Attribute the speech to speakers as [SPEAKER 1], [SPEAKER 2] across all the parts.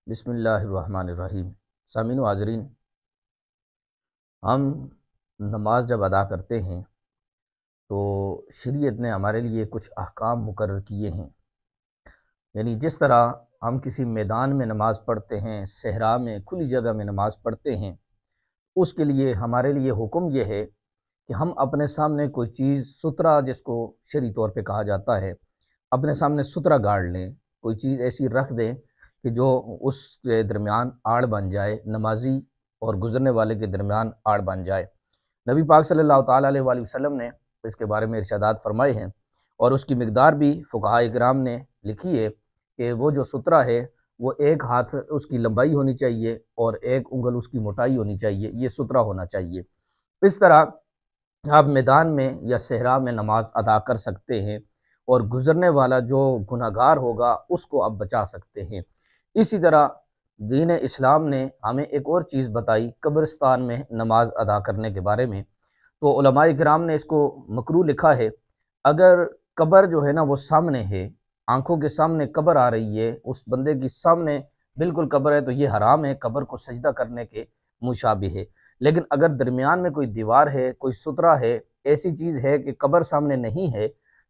[SPEAKER 1] بسم اللہ الرحمن الرحیم۔ سامعین و حاضرین، ہم نماز جب ادا کرتے ہیں تو شریعت نے ہمارے لیے کچھ احکام مقرر کیے ہیں۔ یعنی جس طرح ہم کسی میدان میں نماز پڑھتے ہیں، صحرا میں، کھلی جگہ میں نماز پڑھتے ہیں، اس کے لیے ہمارے لیے حکم یہ ہے کہ ہم اپنے سامنے کوئی چیز سترا، جس کو شرعی طور پہ کہا جاتا ہے، اپنے سامنے سترا گاڑ لیں، کوئی چیز ایسی رکھ دیں کہ جو اس کے درمیان آڑ بن جائے، نمازی اور گزرنے والے کے درمیان آڑ بن جائے۔ نبی پاک صلی اللہ تعالیٰ علیہ وآلہ وسلم نے اس کے بارے میں ارشادات فرمائے ہیں، اور اس کی مقدار بھی فقہاء کرام نے لکھی ہے کہ وہ جو سترا ہے وہ 1 ہاتھ اس کی لمبائی ہونی چاہیے اور 1 انگل اس کی موٹائی ہونی چاہیے، یہ سترا ہونا چاہیے۔ اس طرح آپ میدان میں یا صحرا میں نماز ادا کر سکتے ہیں، اور گزرنے والا جو گنہگار ہوگا اس کو آپ بچا سکتے ہیں۔ اسی طرح دین اسلام نے ہمیں ایک اور چیز بتائی قبرستان میں نماز ادا کرنے کے بارے میں، تو علماء کرام نے اس کو مکروہ لکھا ہے۔ اگر قبر جو ہے نا وہ سامنے ہے، آنکھوں کے سامنے قبر آ رہی ہے، اس بندے کی سامنے بالکل قبر ہے، تو یہ حرام ہے، قبر کو سجدہ کرنے کے مشابہ ہے۔ لیکن اگر درمیان میں کوئی دیوار ہے، کوئی سترا ہے، ایسی چیز ہے کہ قبر سامنے نہیں ہے،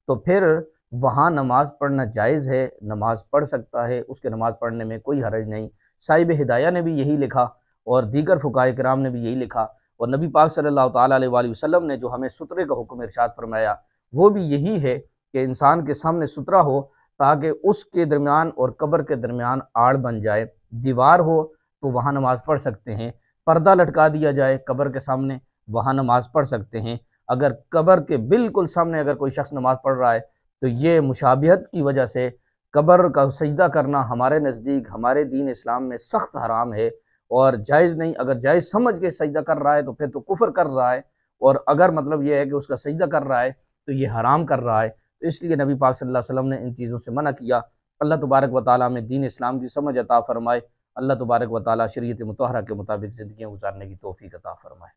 [SPEAKER 1] تو پھر وہاں نماز پڑھنا جائز ہے، نماز پڑھ سکتا ہے، اس کے نماز پڑھنے میں کوئی حرج نہیں۔ صاحب ہدایہ نے بھی یہی لکھا، اور دیگر فقہاء کرام نے بھی یہی لکھا، اور نبی پاک صلی اللہ تعالیٰ علیہ وآلہ وسلم نے جو ہمیں سترے کا حکم ارشاد فرمایا وہ بھی یہی ہے کہ انسان کے سامنے سترا ہو، تاکہ اس کے درمیان اور قبر کے درمیان آڑ بن جائے۔ دیوار ہو تو وہاں نماز پڑھ سکتے ہیں، پردہ لٹکا دیا جائے قبر کے سامنے، وہاں نماز پڑھ سکتے ہیں۔ اگر قبر کے بالکل سامنے اگر کوئی شخص نماز پڑھ رہا ہے تو یہ مشابہت کی وجہ سے قبر کا سجدہ کرنا ہمارے نزدیک، ہمارے دین اسلام میں سخت حرام ہے اور جائز نہیں۔ اگر جائز سمجھ کے سجدہ کر رہا ہے تو پھر تو کفر کر رہا ہے، اور اگر مطلب یہ ہے کہ اس کا سجدہ کر رہا ہے تو یہ حرام کر رہا ہے۔ تو اس لیے نبی پاک صلی اللہ علیہ وسلم نے ان چیزوں سے منع کیا۔ اللہ تبارک و تعالیٰ میں دین اسلام کی سمجھ عطا فرمائے۔ اللہ تبارک و تعالیٰ شریعت مطہرہ کے مطابق زندگیاں گزارنے کی توفیق عطا فرمائے۔